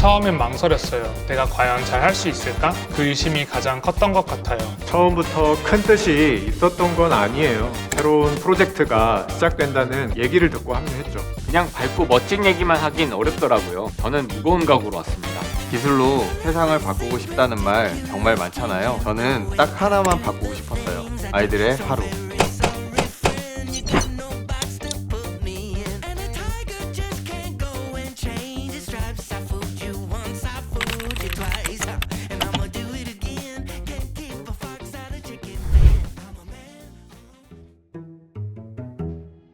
처음엔 망설였어요. 내가 과연 잘 할 수 있을까? 그 의심이 가장 컸던 것 같아요. 처음부터 큰 뜻이 있었던 건 아니에요. 새로운 프로젝트가 시작된다는 얘기를 듣고 합류했죠. 그냥 밝고 멋진 얘기만 하긴 어렵더라고요. 저는 무거운 각오로 왔습니다. 기술로 세상을 바꾸고 싶다는 말 정말 많잖아요. 저는 딱 하나만 바꾸고 싶었어요. 아이들의 하루.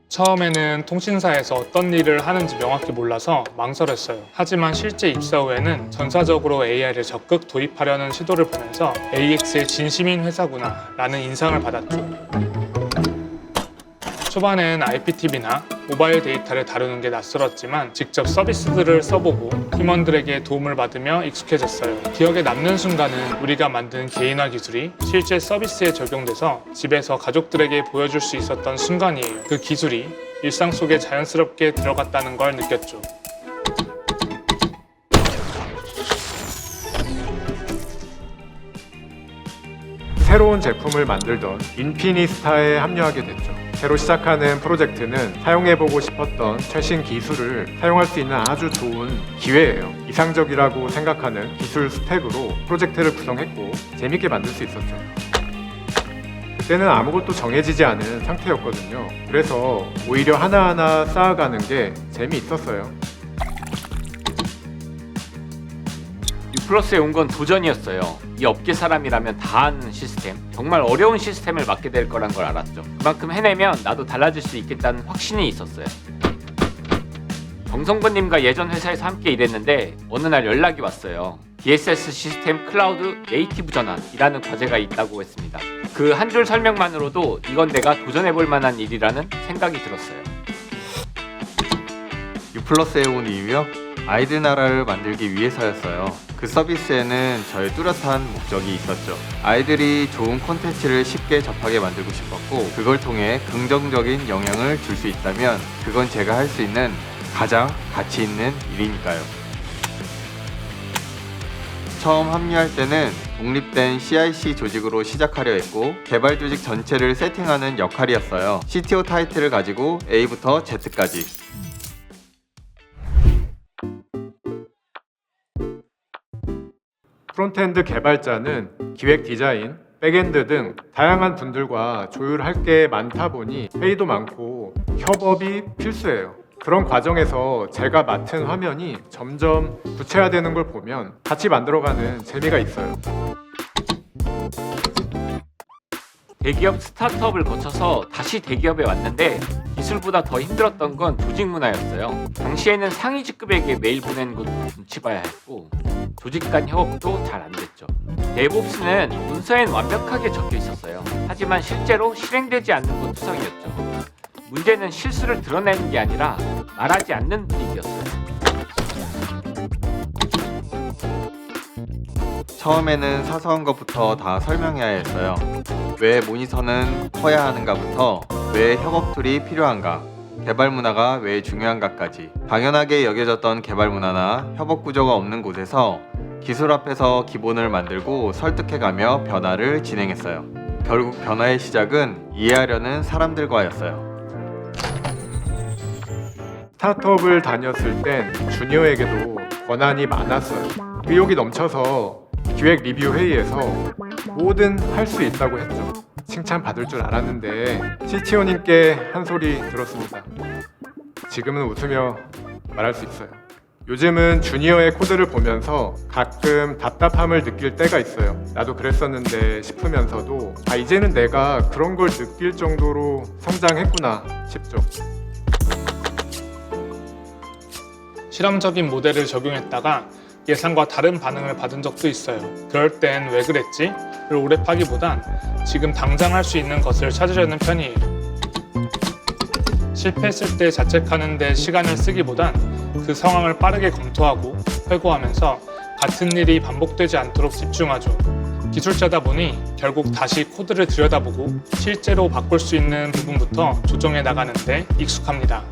처음에는 통신사에서 어떤 일을 하는지 명확히 몰라서 망설였어요. 하지만 실제 입사 후에는 전사적으로 AI를 적극 도입하려는 시도를 보면서 AX의 진심인 회사구나 라는 인상을 받았죠. 초반엔 IPTV나 모바일 데이터를 다루는 게 낯설었지만 직접 서비스들을 써보고 팀원들에게 도움을 받으며 익숙해졌어요. 기억에 남는 순간은 우리가 만든 개인화 기술이 실제 서비스에 적용돼서 집에서 가족들에게 보여줄 수 있었던 순간이에요. 그 기술이 일상 속에 자연스럽게 들어갔다는 걸 느꼈죠. 새로운 제품을 만들던 인피니스타에 합류하게 됐죠. 새로 시작하는 프로젝트는 사용해보고 싶었던 최신 기술을 사용할 수 있는 아주 좋은 기회예요. 이상적이라고 생각하는 기술 스택으로 프로젝트를 구성했고 재밌게 만들 수 있었죠. 그때는 아무것도 정해지지 않은 상태였거든요. 그래서 오히려 하나하나 쌓아가는 게 재미있었어요. 유플러스에 온 건 도전이었어요. 이 업계 사람이라면 다 아는 시스템, 정말 어려운 시스템을 맡게 될 거란 걸 알았죠. 그만큼 해내면 나도 달라질 수 있겠다는 확신이 있었어요. 정성근님과 예전 회사에서 함께 일했는데 어느 날 연락이 왔어요. DSS 시스템 클라우드 네이티브 전환이라는 과제가 있다고 했습니다. 그 한 줄 설명만으로도 이건 내가 도전해볼 만한 일이라는 생각이 들었어요. 유플러스에 온 이유요? 아이들 나라를 만들기 위해서였어요. 그 서비스에는 저의 뚜렷한 목적이 있었죠. 아이들이 좋은 콘텐츠를 쉽게 접하게 만들고 싶었고 그걸 통해 긍정적인 영향을 줄 수 있다면 그건 제가 할 수 있는 가장 가치 있는 일이니까요. 처음 합류할 때는 독립된 CIC 조직으로 시작하려 했고 개발 조직 전체를 세팅하는 역할이었어요. CTO 타이틀을 가지고 A부터 Z까지. 프론트엔드 개발자는 기획 디자인, 백엔드 등 다양한 분들과 조율할 게 많다 보니 회의도 많고 협업이 필수예요. 그런 과정에서 제가 맡은 화면이 점점 구체화되는 걸 보면 같이 만들어가는 재미가 있어요. 대기업 스타트업을 거쳐서 다시 대기업에 왔는데 기술보다 더 힘들었던 건 조직 문화였어요. 당시에는 상위 직급에게 메일 보내는 것도 눈치 봐야 했고 조직 간 협업도 잘 안 됐죠. 데브옵스는 문서엔 완벽하게 적혀 있었어요. 하지만 실제로 실행되지 않는 건 투성이었죠. 문제는 실수를 드러내는 게 아니라 말하지 않는 분위기였어요. 처음에는 사소한 것부터 다 설명해야 했어요. 왜 모니터는 커야 하는가부터 왜 협업 툴이 필요한가, 개발 문화가 왜 중요한가까지. 당연하게 여겨졌던 개발 문화나 협업 구조가 없는 곳에서 기술 앞에서 기본을 만들고 설득해가며 변화를 진행했어요. 결국 변화의 시작은 이해하려는 사람들과였어요. 스타트업을 다녔을 땐 주니어에게도 권한이 많았어요. 의욕이 넘쳐서 기획 리뷰 회의에서 뭐든 할 수 있다고 했죠. 칭찬받을 줄 알았는데 CTO님께 한 소리 들었습니다. 지금은 웃으며 말할 수 있어요. 요즘은 주니어의 코드를 보면서 가끔 답답함을 느낄 때가 있어요. 나도 그랬었는데 싶으면서도 이제는 내가 그런 걸 느낄 정도로 성장했구나 싶죠. 실험적인 모델을 적용했다가 예상과 다른 반응을 받은 적도 있어요. 그럴 땐 왜 그랬지? 를 오래 파기보단 지금 당장 할 수 있는 것을 찾으려는 편이에요. 실패했을 때 자책하는 데 시간을 쓰기보단 그 상황을 빠르게 검토하고 회고하면서 같은 일이 반복되지 않도록 집중하죠. 기술자다 보니 결국 다시 코드를 들여다보고 실제로 바꿀 수 있는 부분부터 조정해 나가는데 익숙합니다.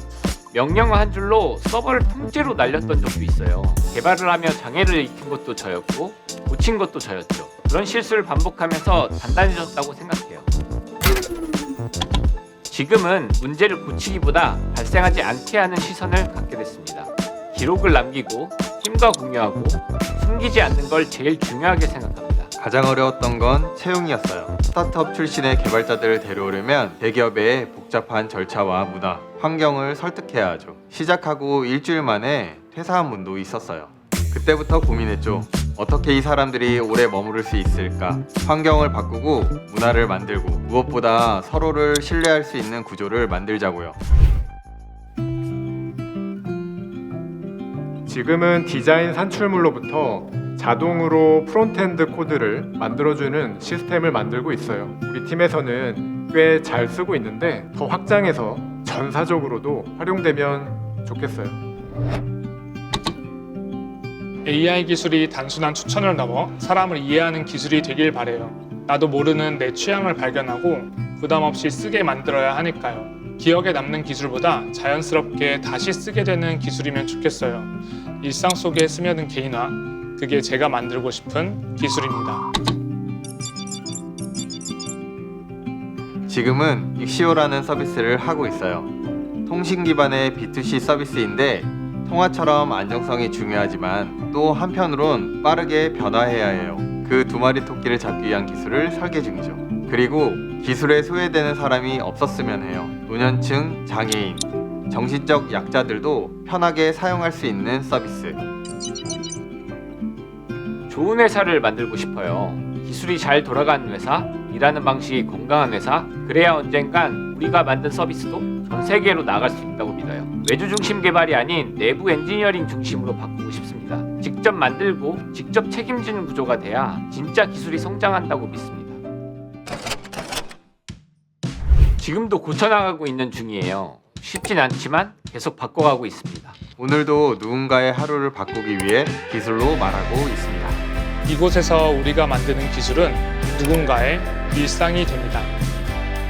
명령어 한 줄로 서버를 통째로 날렸던 적도 있어요. 개발을 하며 장애를 익힌 것도 저였고 고친 것도 저였죠. 그런 실수를 반복하면서 단단해졌다고 생각해요. 지금은 문제를 고치기보다 발생하지 않게 하는 시선을 갖게 됐습니다. 기록을 남기고 팀과 공유하고 숨기지 않는 걸 제일 중요하게 생각합니다. 가장 어려웠던 건 채용이었어요. 스타트업 출신의 개발자들을 데려오려면 대기업의 복잡한 절차와 문화, 환경을 설득해야 하죠. 시작하고 일주일 만에 퇴사한 분도 있었어요. 그때부터 고민했죠. 어떻게 이 사람들이 오래 머무를 수 있을까? 환경을 바꾸고 문화를 만들고 무엇보다 서로를 신뢰할 수 있는 구조를 만들자고요. 지금은 디자인 산출물로부터 자동으로 프론트엔드 코드를 만들어주는 시스템을 만들고 있어요. 우리 팀에서는 꽤 잘 쓰고 있는데 더 확장해서 전사적으로도 활용되면 좋겠어요. AI 기술이 단순한 추천을 넘어 사람을 이해하는 기술이 되길 바래요. 나도 모르는 내 취향을 발견하고 부담 없이 쓰게 만들어야 하니까요. 기억에 남는 기술보다 자연스럽게 다시 쓰게 되는 기술이면 좋겠어요. 일상 속에 스며든 개인화, 그게 제가 만들고 싶은 기술입니다. 지금은 익시오라는 서비스를 하고 있어요. 통신 기반의 B2C 서비스인데 통화처럼 안정성이 중요하지만 또 한편으론 빠르게 변화해야 해요. 그 두 마리 토끼를 잡기 위한 기술을 설계 중이죠. 그리고 기술에 소외되는 사람이 없었으면 해요. 노년층, 장애인, 정신적 약자들도 편하게 사용할 수 있는 서비스. 좋은 회사를 만들고 싶어요. 기술이 잘 돌아가는 회사, 일하는 방식이 건강한 회사, 그래야 언젠간 우리가 만든 서비스도 전 세계로 나갈 수 있다고 믿어요. 외주 중심 개발이 아닌 내부 엔지니어링 중심으로 바꾸고 싶습니다. 직접 만들고 직접 책임지는 구조가 돼야 진짜 기술이 성장한다고 믿습니다. 지금도 고쳐나가고 있는 중이에요. 쉽진 않지만 계속 바꿔가고 있습니다. 오늘도 누군가의 하루를 바꾸기 위해 기술로 말하고 있습니다. 이곳에서 우리가 만드는 기술은 누군가의 일상이 됩니다.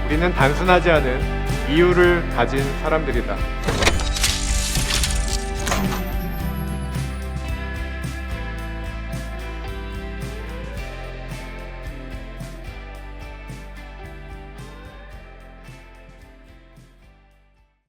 우리는 단순하지 않은 이유를 가진 사람들이다.